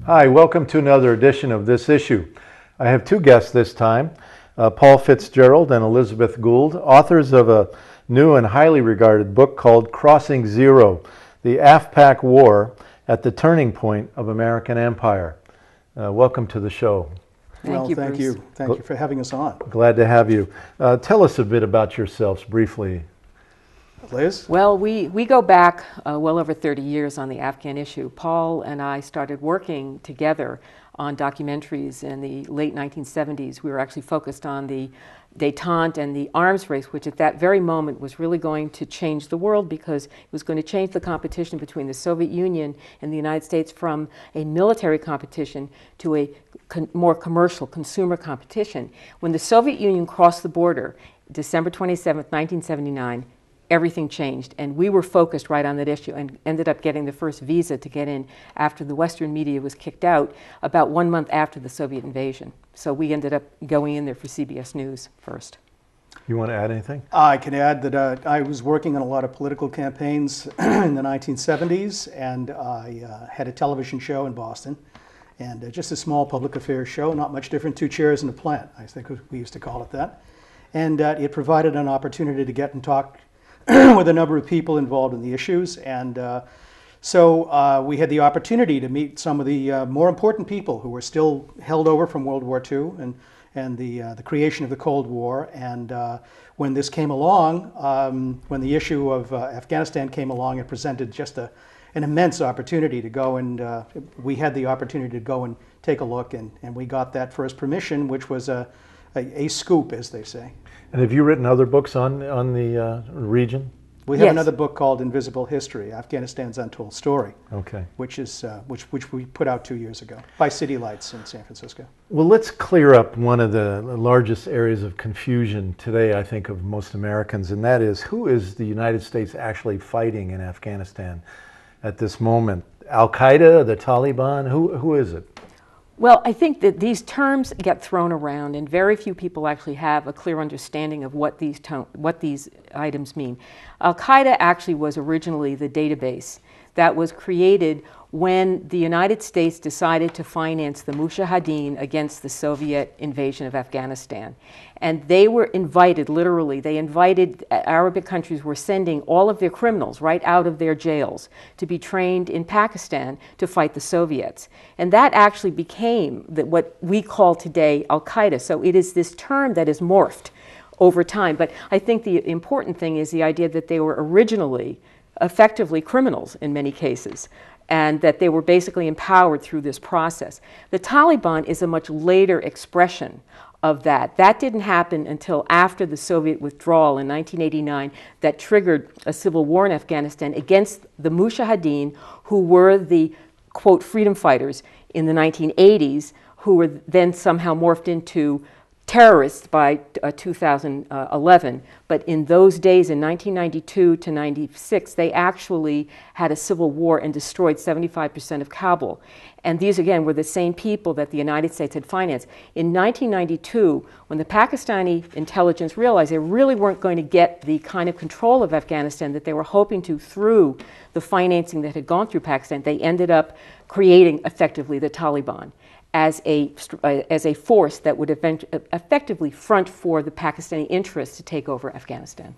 Hi, welcome to another edition of This Issue. I have two guests this time, Paul Fitzgerald and Elizabeth Gould, authors of a new and highly regarded book called Crossing Zero, the AfPak War at the Turning Point of American Empire. Welcome to the show. Thank you. Thank you for having us on. Glad to have you. Tell us a bit about yourselves briefly. Liz? Well, we go back well over 30 years on the Afghan issue. Paul and I started working together on documentaries in the late 1970s. We were actually focused on the détente and the arms race, which at that very moment was really going to change the world because it was going to change the competition between the Soviet Union and the United States from a military competition to a more commercial consumer competition. When the Soviet Union crossed the border, December 27th, 1979, everything changed, and we were focused right on that issue and ended up getting the first visa to get in after the Western media was kicked out about 1 month after the Soviet invasion. So we ended up going in there for CBS News first. You want to add anything? I can add that I was working on a lot of political campaigns in the 1970s, and I had a television show in Boston, and just a small public affairs show, not much different, 2 chairs in a plant, I think we used to call it that. And it provided an opportunity to get and talk with a number of people involved in the issues, and so we had the opportunity to meet some of the more important people who were still held over from World War II and the creation of the Cold War. And when this came along, when the issue of Afghanistan came along, it presented just an immense opportunity to go, and we had the opportunity to go and take a look, and we got that first permission, which was a scoop, as they say. And have you written other books on the region? We have another book called Invisible History, Afghanistan's Untold Story, okay, which we put out 2 years ago by City Lights in San Francisco. Well, let's clear up one of the largest areas of confusion today, I think, of most Americans, and that is, who is the United States actually fighting in Afghanistan at this moment? Al-Qaeda, the Taliban, who is it? Well, I think that these terms get thrown around, and very few people actually have a clear understanding of what these items mean. Al-Qaeda actually was originally the database that was created when the United States decided to finance the Mujahideen against the Soviet invasion of Afghanistan. And they were invited, literally, Arabic countries were sending all of their criminals right out of their jails to be trained in Pakistan to fight the Soviets. And that actually became what we call today Al-Qaeda. So it is this term that is morphed over time. But I think the important thing is the idea that they were originally effectively criminals in many cases, and that they were basically empowered through this process. The Taliban is a much later expression of that. That didn't happen until after the Soviet withdrawal in 1989 that triggered a civil war in Afghanistan against the Mujahideen, who were the, quote, freedom fighters in the 1980s, who were then somehow morphed into terrorists by 2011, but in those days, in 1992 to 96, they actually had a civil war and destroyed 75% of Kabul. And these, again, were the same people that the United States had financed. In 1992, when the Pakistani intelligence realized they really weren't going to get the kind of control of Afghanistan that they were hoping to through the financing that had gone through Pakistan, they ended up creating, effectively, the Taliban as a force that would effectively front for the Pakistani interests to take over Afghanistan.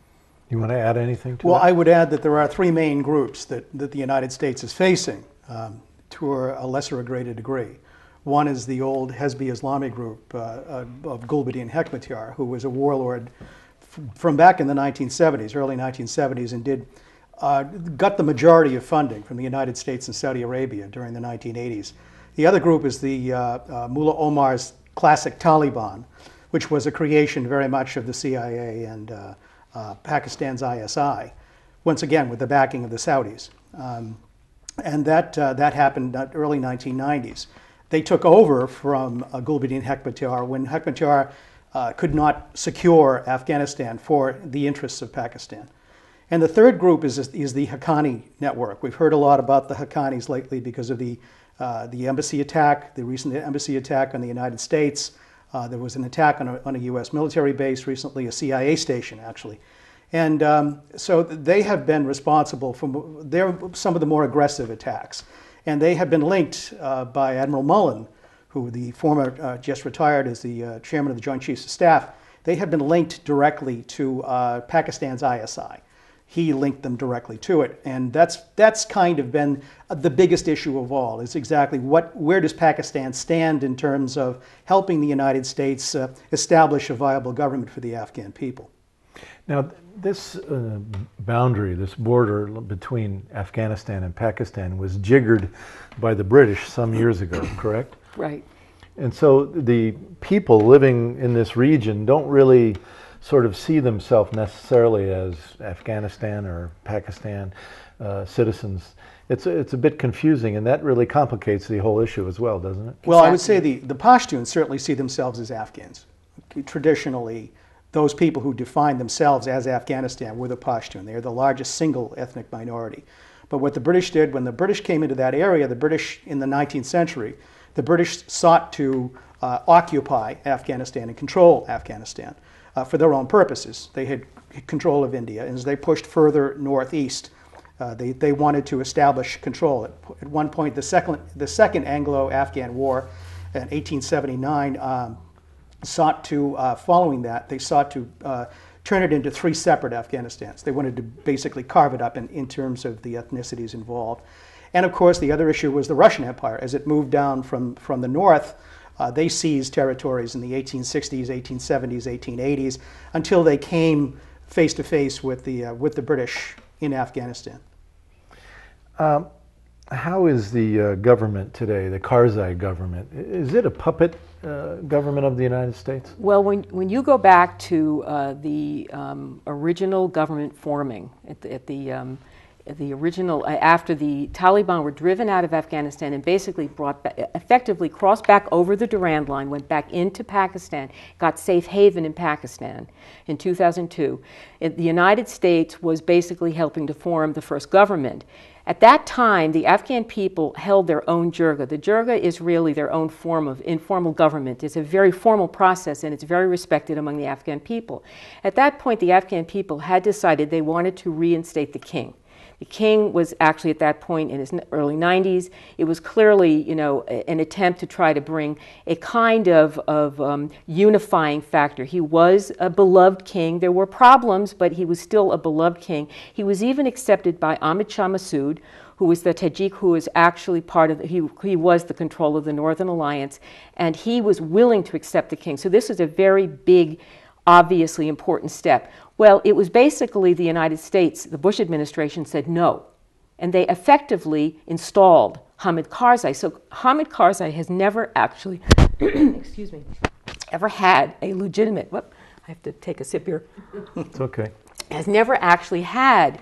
You want to add anything to that? Well, I would add that there are 3 main groups that the United States is facing to a lesser or greater degree. One is the old Hezbollah Islamic group of Gulbuddin Hekmatyar, who was a warlord from back in the 1970s, early 1970s, and got the majority of funding from the United States and Saudi Arabia during the 1980s. The other group is the Mullah Omar's classic Taliban, which was a creation very much of the CIA and Pakistan's ISI, once again with the backing of the Saudis. And that happened in the early 1990s. They took over from Gulbuddin Hekmatyar when Hekmatyar could not secure Afghanistan for the interests of Pakistan. And the third group is the Haqqani network. We've heard a lot about the Haqqanis lately because of the embassy attack, the recent embassy attack on the United States. There was an attack on a U.S. military base recently, a CIA station actually. And so they have been responsible for, they're some of the more aggressive attacks. And they have been linked by Admiral Mullen, who the former just retired as the chairman of the Joint Chiefs of Staff. They have been linked directly to Pakistan's ISI. He linked them directly to it, and that's kind of been the biggest issue of all. Is exactly where does Pakistan stand in terms of helping the United States establish a viable government for the Afghan people? Now, this boundary, this border between Afghanistan and Pakistan was jiggered by the British some years ago, correct? Right. And so the people living in this region don't really sort of see themselves necessarily as Afghanistan or Pakistan citizens. It's a bit confusing, and that really complicates the whole issue as well, doesn't it? Well, I would say the Pashtuns certainly see themselves as Afghans. Traditionally, those people who define themselves as Afghanistan were the Pashtun. They are the largest single ethnic minority. But what the British did, when the British came into that area, the British in the 19th century, the British sought to occupy Afghanistan and control Afghanistan for their own purposes. They had control of India, and as they pushed further northeast, they wanted to establish control. At one point, the second Anglo-Afghan War in 1879 sought to, following that, they sought to turn it into three separate Afghanistans. They wanted to basically carve it up in terms of the ethnicities involved. And of course, the other issue was the Russian Empire. As it moved down from the north, they seized territories in the 1860s, 1870s, 1880s, until they came face to face with the British in Afghanistan. How is the government today, the Karzai government? Is it a puppet government of the United States? Well, when you go back to the original government forming at the original, after the Taliban were driven out of Afghanistan and basically effectively crossed back over the Durand Line, went back into Pakistan, got safe haven in Pakistan in 2002, the United States was basically helping to form the first government. At that time, the Afghan people held their own jirga. The jirga is really their own form of informal government. It's a very formal process, and it's very respected among the Afghan people. At that point, the Afghan people had decided they wanted to reinstate the king. The king was actually at that point in his early 90s. It was clearly, you know, an attempt to try to bring a kind of unifying factor. He was a beloved king. There were problems, but he was still a beloved king. He was even accepted by Ahmad Shah Massoud, who was the Tajik who was actually part of, he was the control of the Northern Alliance, and he was willing to accept the king. So this was a very big, obviously important step. Well, it was basically the United States, the Bush administration said no, and they effectively installed Hamid Karzai. So Hamid Karzai has never actually, excuse me, ever had a legitimate, whoop, I have to take a sip here. It's okay. Has never actually had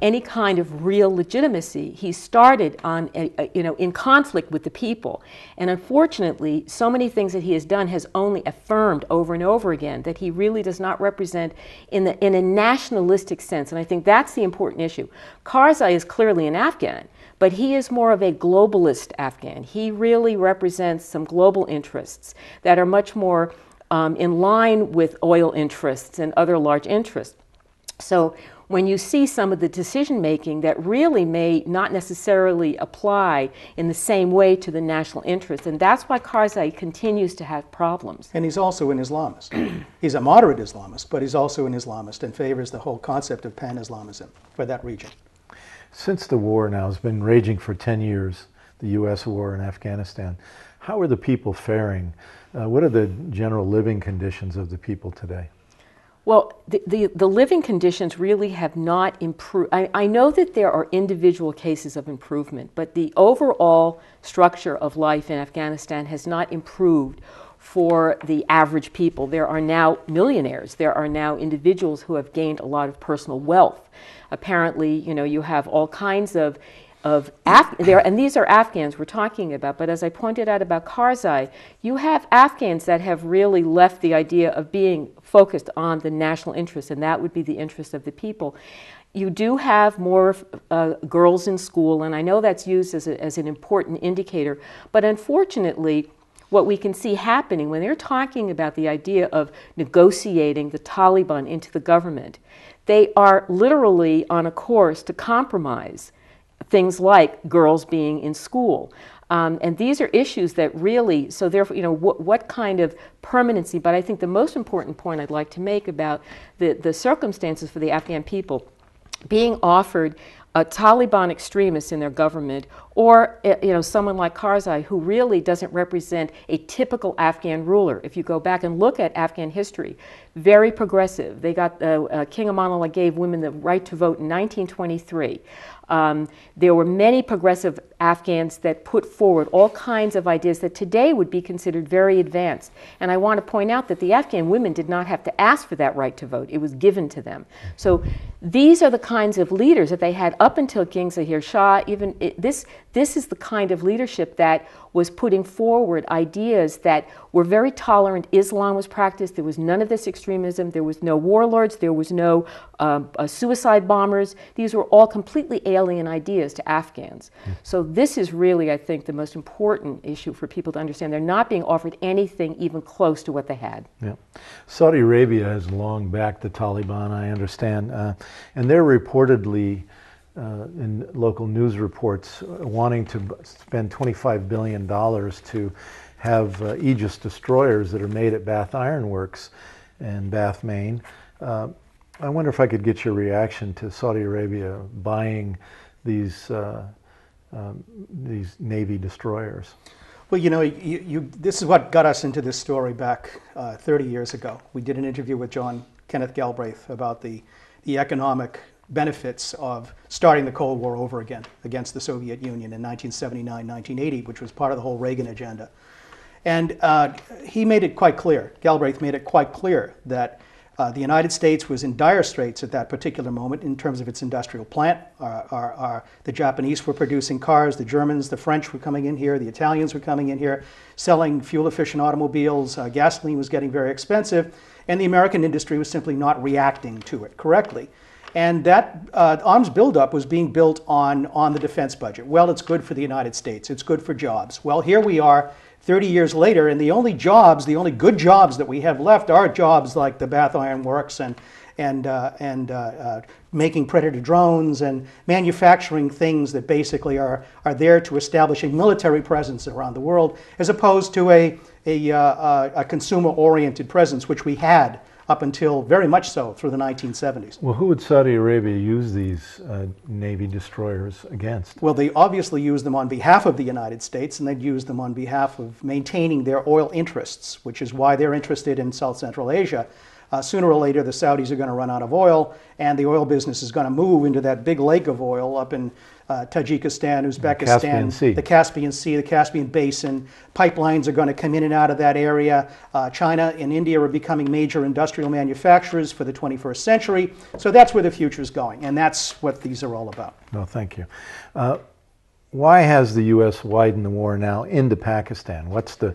any kind of real legitimacy. He started on, in conflict with the people. And unfortunately, so many things that he has done has only affirmed over and over again that he really does not represent in a nationalistic sense. And I think that's the important issue. Karzai is clearly an Afghan, but he is more of a globalist Afghan. He really represents some global interests that are much more in line with oil interests and other large interests. So when you see some of the decision making that really may not necessarily apply in the same way to the national interest, and that's why Karzai continues to have problems. And he's also an Islamist. He's a moderate Islamist, but he's also an Islamist and favors the whole concept of pan-Islamism for that region. Since the war now has been raging for 10 years, the U.S. war in Afghanistan, how are the people faring? What are the general living conditions of the people today? Well, the living conditions really have not improved. I know that there are individual cases of improvement, but the overall structure of life in Afghanistan has not improved for the average people. There are now millionaires. There are now individuals who have gained a lot of personal wealth. Apparently, you have all kinds of and these are Afghans we're talking about, but as I pointed out about Karzai, you have Afghans that have really left the idea of being focused on the national interest, and that would be the interest of the people. You do have more girls in school, and I know that's used as an important indicator, but unfortunately, what we can see happening when they're talking about the idea of negotiating the Taliban into the government, they are literally on a course to compromise things like girls being in school. And these are issues that really, so therefore, what kind of permanency, but I think the most important point I'd like to make about the circumstances for the Afghan people being offered Taliban extremists in their government, or someone like Karzai, who really doesn't represent a typical Afghan ruler. If you go back and look at Afghan history, very progressive. They got King Amanullah gave women the right to vote in 1923. There were many progressive Afghans that put forward all kinds of ideas that today would be considered very advanced. And I want to point out that the Afghan women did not have to ask for that right to vote. It was given to them. So these are the kinds of leaders that they had up until King Zahir Shah. This is the kind of leadership that was putting forward ideas that were very tolerant. Islam was practiced. There was none of this extremism. There was no warlords. There was no suicide bombers. These were all completely alien ideas to Afghans. So this is really, I think, the most important issue for people to understand. They're not being offered anything even close to what they had. Yeah. Saudi Arabia has long backed the Taliban, I understand, and they're reportedly in local news reports wanting to spend $25 billion to have Aegis destroyers that are made at Bath Iron Works in Bath, Maine. I wonder if I could get your reaction to Saudi Arabia buying these Navy destroyers. Well, this is what got us into this story back 30 years ago. We did an interview with John Kenneth Galbraith about the economic benefits of starting the Cold War over again against the Soviet Union in 1979, 1980, which was part of the whole Reagan agenda. And he made it quite clear, Galbraith made it quite clear that the United States was in dire straits at that particular moment in terms of its industrial plant. The Japanese were producing cars, the Germans, the French were coming in here, the Italians were coming in here, selling fuel-efficient automobiles, gasoline was getting very expensive, and the American industry was simply not reacting to it correctly. And that arms buildup was being built on the defense budget. Well, it's good for the United States. It's good for jobs. Well, here we are 30 years later, and the only good jobs that we have left are jobs like the Bath Iron Works and making Predator drones and manufacturing things that basically are there to establish a military presence around the world, as opposed to a consumer-oriented presence, which we had up until very much so through the 1970s. Well, who would Saudi Arabia use these Navy destroyers against? Well, they obviously use them on behalf of the United States, and they'd use them on behalf of maintaining their oil interests, which is why they're interested in South Central Asia. Sooner or later, the Saudis are going to run out of oil, and the oil business is going to move into that big lake of oil up in Tajikistan, Uzbekistan, the Caspian Sea, the Caspian Basin. Pipelines are going to come in and out of that area. China and India are becoming major industrial manufacturers for the 21st century. So that's where the future is going, and that's what these are all about. No, thank you. Why has the U.S. widened the war now into Pakistan? What's the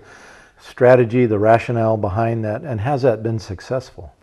strategy, the rationale behind that, and has that been successful?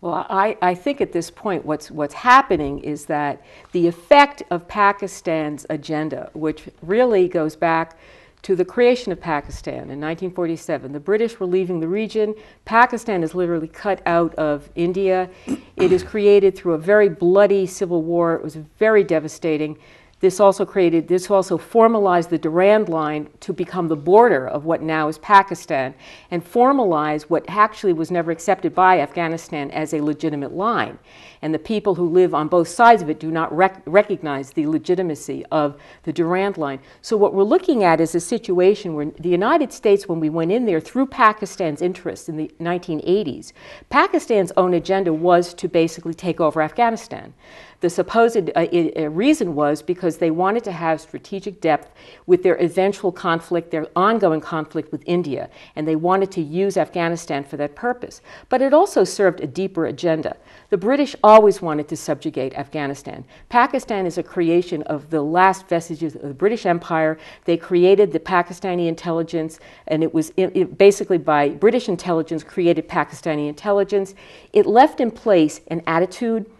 Well, I think at this point what's happening is that the effect of Pakistan's agenda, which really goes back to the creation of Pakistan in 1947. The British were leaving the region. Pakistan is literally cut out of India. It is created through a very bloody civil war. It was very devastating. This also formalized the Durand Line to become the border of what now is Pakistan, and formalize what actually was never accepted by Afghanistan as a legitimate line. And the people who live on both sides of it do not recognize the legitimacy of the Durand Line. So what we're looking at is a situation where the United States, when we went in there through Pakistan's interests in the 1980s, Pakistan's own agenda was to basically take over Afghanistan. The supposed reason was because they wanted to have strategic depth with their eventual conflict, their ongoing conflict with India, and they wanted to use Afghanistan for that purpose. But it also served a deeper agenda. The British always wanted to subjugate Afghanistan. Pakistan is a creation of the last vestiges of the British Empire. They created the Pakistani intelligence, and it was basically by British intelligence created Pakistani intelligence. It left in place an attitude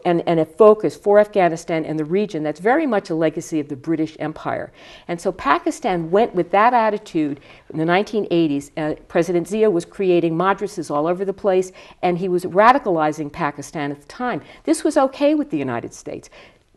and a focus for Afghanistan and the region that's very much a legacy of the British Empire. And so Pakistan went with that attitude in the 1980s. President Zia was creating madrasas all over the place, and he was radicalizing Pakistan at the time. This was okay with the United States.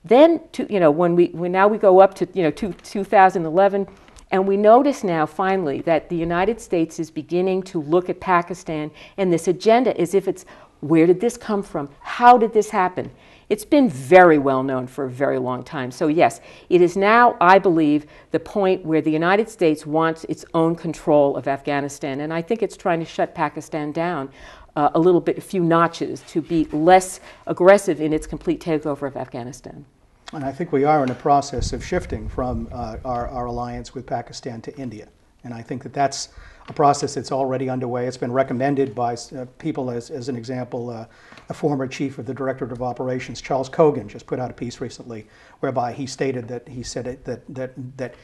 Then, when now we go up to 2011, and we notice now finally that the United States is beginning to look at Pakistan and this agenda as if it's, where did this come from? How did this happen? It's been very well known for a very long time. So yes, it is now, I believe, the point where the United States wants its own control of Afghanistan. And I think it's trying to shut Pakistan down a little bit, a few notches, to be less aggressive in its complete takeover of Afghanistan. And I think we are in a process of shifting from our alliance with Pakistan to India. And I think that that's a process that's already underway. It's been recommended by people, as an example, a former chief of the Directorate of Operations, Charles Kogan, just put out a piece recently whereby he stated that he said that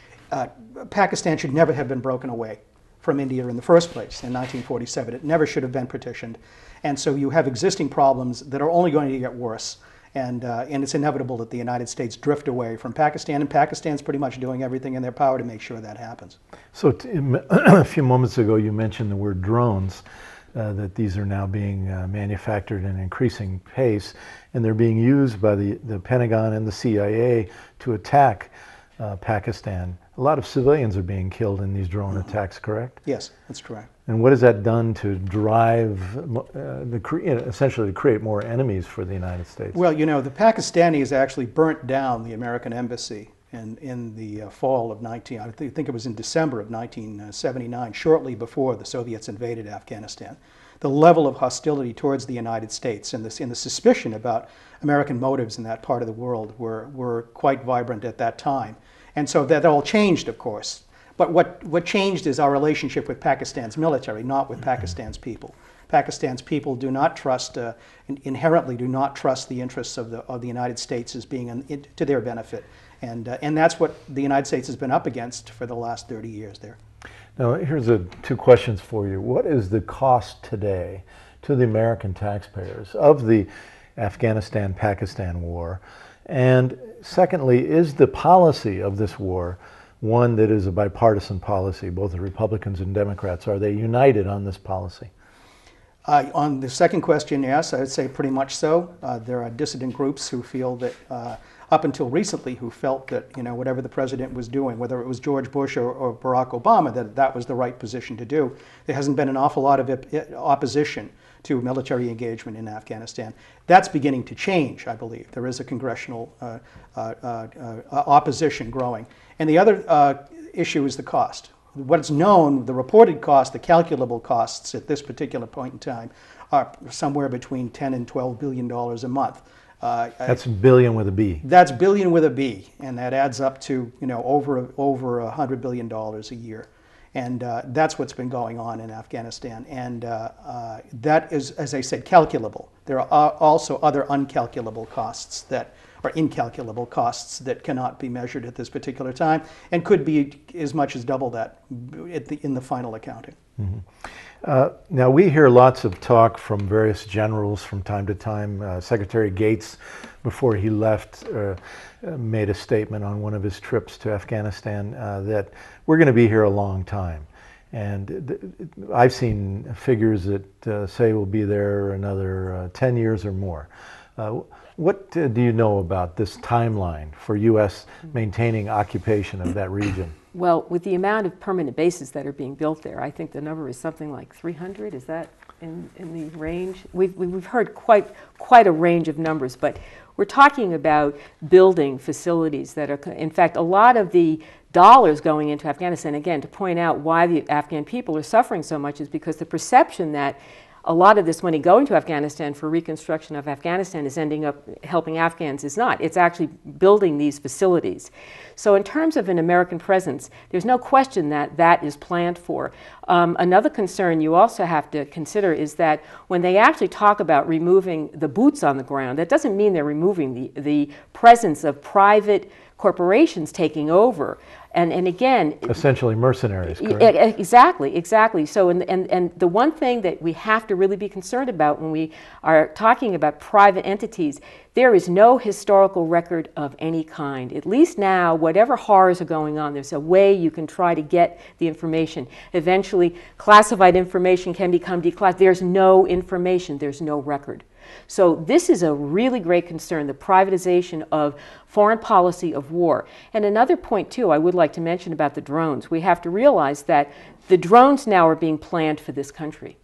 Pakistan should never have been broken away from India in the first place in 1947. It never should have been partitioned. And so you have existing problems that are only going to get worse. And it's inevitable that the United States drift away from Pakistan, and Pakistan's pretty much doing everything in their power to make sure that happens. So a few moments ago you mentioned the word drones, that these are now being manufactured at an increasing pace, and they're being used by the Pentagon and the CIA to attack Pakistan. A lot of civilians are being killed in these drone attacks, correct? Yes, that's correct. And what has that done to drive, essentially to create more enemies for the United States? Well, the Pakistanis actually burnt down the American embassy in the fall of I think it was in December of 1979, shortly before the Soviets invaded Afghanistan. The level of hostility towards the United States and the suspicion about American motives in that part of the world were quite vibrant at that time. And so that all changed, of course. But what changed is our relationship with Pakistan's military, not with Pakistan's people. Pakistan's people do not trust, inherently do not trust the interests of the United States as being to their benefit. And that's what the United States has been up against for the last 30 years there. Now, here's two questions for you. What is the cost today to the American taxpayers of the Afghanistan-Pakistan war? And secondly, is the policy of this war one that is a bipartisan policy? Both the Republicans and Democrats, are they united on this policy? On the second question, yes, I would say pretty much so. There are dissident groups who feel that, up until recently, who felt that whatever the president was doing, whether it was George Bush or Barack Obama, that was the right position to do. There hasn't been an awful lot of opposition to military engagement in Afghanistan. That's beginning to change, I believe. There is a congressional opposition growing. And the other issue is the cost. What's known, the reported cost, the calculable costs at this particular point in time are somewhere between $10 and $12 billion a month. That's billion with a B. That's billion with a B, and that adds up to over $100 billion a year. And that's what's been going on in Afghanistan. And that is, as I said, calculable. There are also other uncalculable costs that are incalculable costs that cannot be measured at this particular time and could be as much as double that in the final accounting. Mm-hmm. Now, we hear lots of talk from various generals from time to time. Secretary Gates, before he left, made a statement on one of his trips to Afghanistan that we're going to be here a long time. And I've seen figures that say we'll be there another 10 years or more. What do you know about this timeline for U.S. maintaining occupation of that region? Well, with the amount of permanent bases that are being built there, I think the number is something like 300. Is that in the range? We've heard quite a range of numbers, but we're talking about building facilities that are, in fact, a lot of the dollars going into Afghanistan, again, to point out why the Afghan people are suffering so much is because the perception that a lot of this money going to Afghanistan for reconstruction of Afghanistan is ending up helping Afghans is not. It's actually building these facilities. So in terms of an American presence, there's no question that that is planned for. Another concern you also have to consider is that when they actually talk about removing the boots on the ground, that doesn't mean they're removing the presence of private corporations taking over. And again, essentially mercenaries, correct? Exactly. So, and the one thing that we have to really be concerned about when we are talking about private entities, there is no historical record of any kind. At least now, whatever horrors are going on, there's a way you can try to get the information. Eventually, classified information can become declassified. There's no information, there's no record. So this is a really great concern, the privatization of foreign policy of war. And another point, too, I would like to mention about the drones. We have to realize that the drones now are being planned for this country.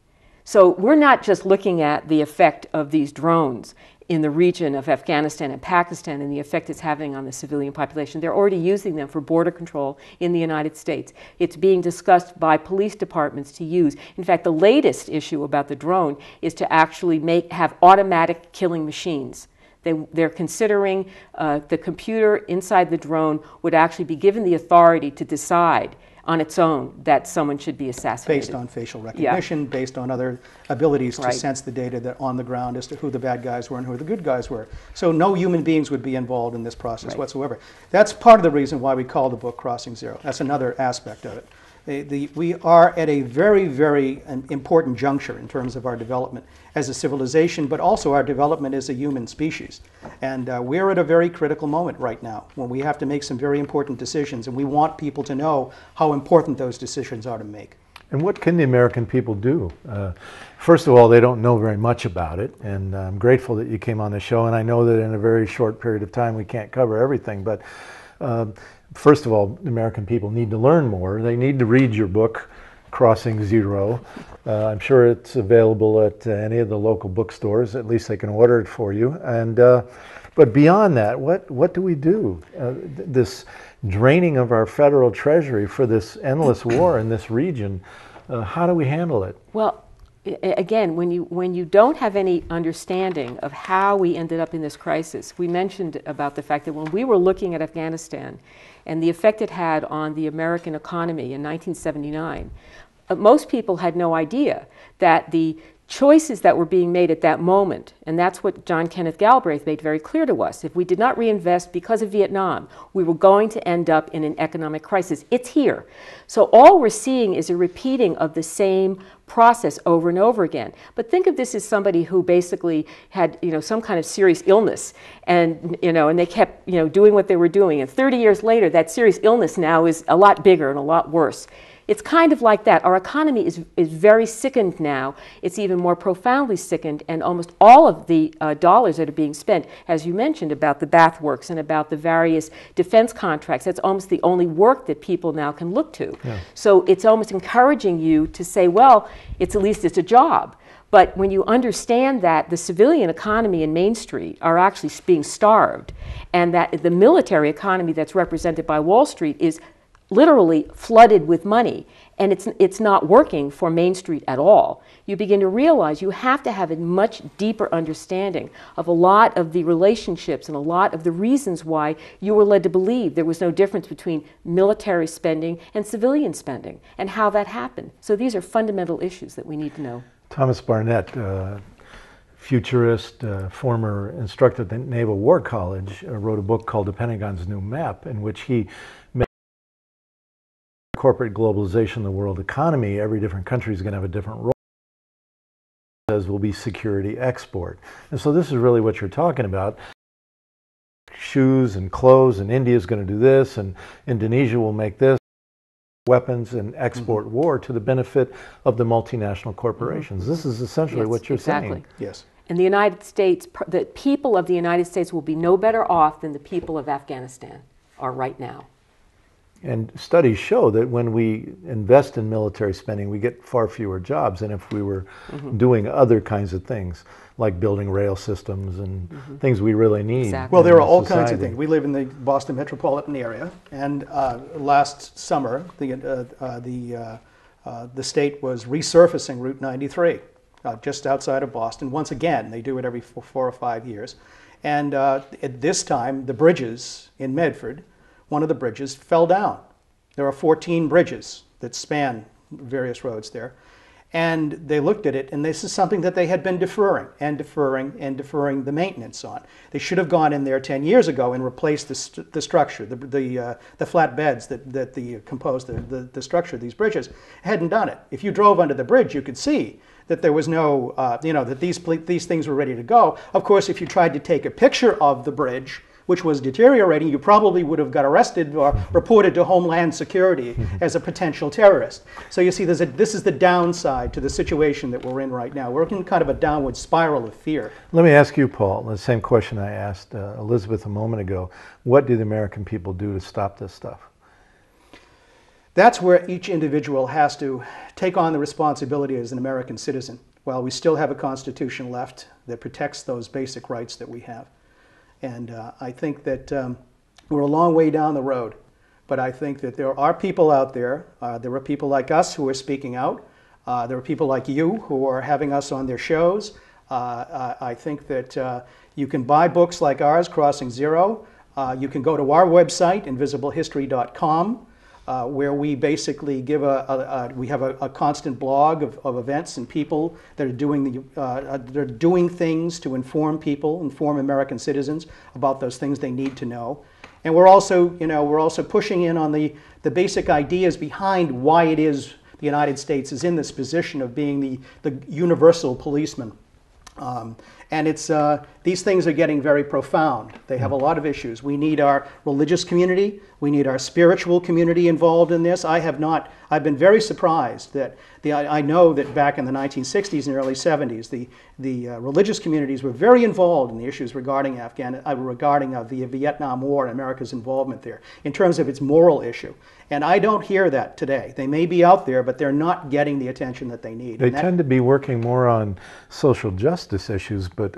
So we're not just looking at the effect of these drones in the region of Afghanistan and Pakistan and the effect it's having on the civilian population. They're already using them for border control in the United States. It's being discussed by police departments to use. In fact, the latest issue about the drone is to actually have automatic killing machines. They're considering the computer inside the drone would actually be given the authority to decide on its own that someone should be assassinated. Based on facial recognition, based on other abilities to sense the data that on the ground as to who the bad guys were and who the good guys were. So no human beings would be involved in this process whatsoever. That's part of the reason why we call the book Crossing Zero. That's another aspect of it. We are at a very, very important juncture in terms of our development as a civilization, but also our development as a human species. And we're at a very critical moment right now when we have to make some very important decisions, and we want people to know how important those decisions are to make. And what can the American people do? First of all, they don't know very much about it, and I'm grateful that you came on the show, and I know that in a very short period of time we can't cover everything, but first of all, the American people need to learn more. They need to read your book, Crossing Zero. I'm sure it's available at any of the local bookstores. At least they can order it for you. And but beyond that, what do we do? This draining of our federal treasury for this endless war in this region, how do we handle it? Well, again, when you don't have any understanding of how we ended up in this crisis, we mentioned about the fact that when we were looking at Afghanistan and the effect it had on the American economy in 1979, most people had no idea that the choices that were being made at that moment, and that's what John Kenneth Galbraith made very clear to us. If we did not reinvest because of Vietnam, we were going to end up in an economic crisis. It's here. So all we're seeing is a repeating of the same process over and over again. But think of this as somebody who basically had, some kind of serious illness, and and they kept, doing what they were doing. And 30 years later, that serious illness now is a lot bigger and a lot worse. It's kind of like that. Our economy is very sickened now. It's even more profoundly sickened, and almost all of the dollars that are being spent, as you mentioned, about the bath works and about the various defense contracts, that's almost the only work that people now can look to. Yeah. So it's almost encouraging you to say, well, at least it's a job. But when you understand that the civilian economy in Main Street are actually being starved, and that the military economy that's represented by Wall Street is literally flooded with money, and it's not working for Main Street at all, you begin to realize you have to have a much deeper understanding of a lot of the relationships and a lot of the reasons why you were led to believe there was no difference between military spending and civilian spending, and how that happened. So these are fundamental issues that we need to know. Thomas Barnett, futurist, former instructor at the Naval War College, wrote a book called The Pentagon's New Map, in which he corporate globalization of the world economy, every different country is going to have a different role. As will be security export. And so this is really what you're talking about. Shoes and clothes, and India is going to do this, and Indonesia will make this. Weapons and export war to the benefit of the multinational corporations. This is essentially what you're saying. Yes. In the United States, the people of the United States will be no better off than the people of Afghanistan are right now. And studies show that when we invest in military spending, we get far fewer jobs than if we were doing other kinds of things, like building rail systems and things we really need. Exactly. Well, there are all kinds of things. We live in the Boston metropolitan area, and last summer, the state was resurfacing Route 93 just outside of Boston. Once again, they do it every 4 or 5 years. And at this time, the bridges in Medford, one of the bridges fell down. There are 14 bridges that span various roads there. And they looked at it, and this is something that they had been deferring the maintenance on. They should have gone in there 10 years ago and replaced the structure, the flat beds that compose the structure of these bridges. Hadn't done it. If you drove under the bridge, you could see that there was no, that these things were ready to go. Of course, if you tried to take a picture of the bridge which was deteriorating, you probably would have got arrested or reported to Homeland Security as a potential terrorist. So you see, this is the downside to the situation that we're in right now. We're in kind of a downward spiral of fear. Let me ask you, Paul, the same question I asked Elizabeth a moment ago. What do the American people do to stop this stuff? That's where each individual has to take on the responsibility as an American citizen, while we still have a Constitution left that protects those basic rights that we have. And I think that we're a long way down the road, but I think that there are people out there. There are people like us who are speaking out. There are people like you who are having us on their shows. I think that you can buy books like ours, Crossing Zero. You can go to our website, invisiblehistory.com. Where we basically give we have a constant blog of events and people that are doing things to inform people, inform American citizens about those things they need to know. And we're also pushing in on the basic ideas behind why it is the United States is in this position of being the universal policeman. And these things are getting very profound. They have a lot of issues. We need our religious community. We need our spiritual community involved in this. I've been very surprised that I know that back in the 1960s and early 70s, the religious communities were very involved in the issues regarding the Vietnam War and America's involvement there in terms of its moral issue. And I don't hear that today. They may be out there, but they're not getting the attention that they need. They tend to be working more on social justice issues, but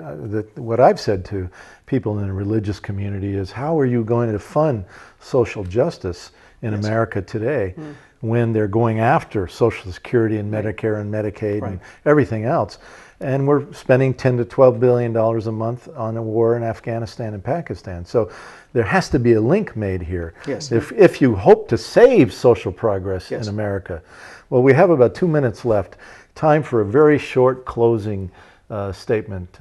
what I've said to people in the religious community is, how are you going to fund social justice in America today when they're going after Social Security and Medicare and Medicaid and everything else? And we're spending $10 to $12 billion a month on a war in Afghanistan and Pakistan. So there has to be a link made here. Yes. If you hope to save social progress in America. Well, we have about 2 minutes left. Time for a very short closing statement.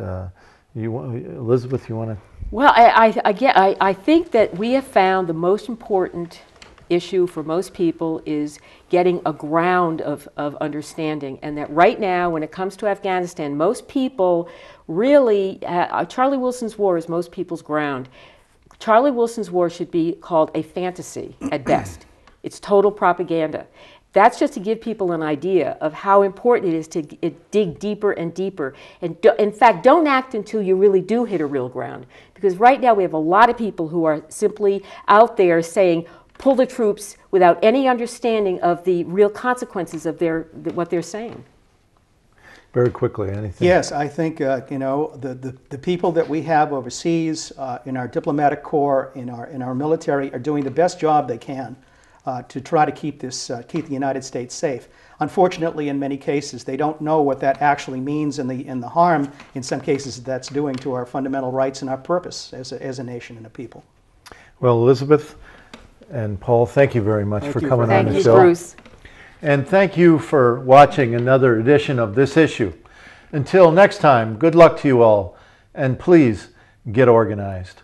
Elizabeth, you want to? Well, I think that we have found the most important issue for most people is getting a ground of understanding, and that right now when it comes to Afghanistan, most people really, Charlie Wilson's war is most people's ground. Charlie Wilson's war should be called a fantasy at best. It's total propaganda. That's just to give people an idea of how important it is to dig deeper and deeper. And in fact, don't act until you really do hit a real ground. Because right now we have a lot of people who are simply out there saying, pull the troops, without any understanding of the real consequences of what they're saying. Very quickly, anything? Yes, I think the people that we have overseas in our diplomatic corps, in our military, are doing the best job they can to try to keep the United States safe. Unfortunately, in many cases, they don't know what that actually means and the harm, in some cases, that's doing to our fundamental rights and our purpose as a nation and a people. Well, Elizabeth and Paul, thank you very much for coming on the show. Thank you, Bruce. And thank you for watching another edition of This Issue. Until next time, good luck to you all, and please get organized.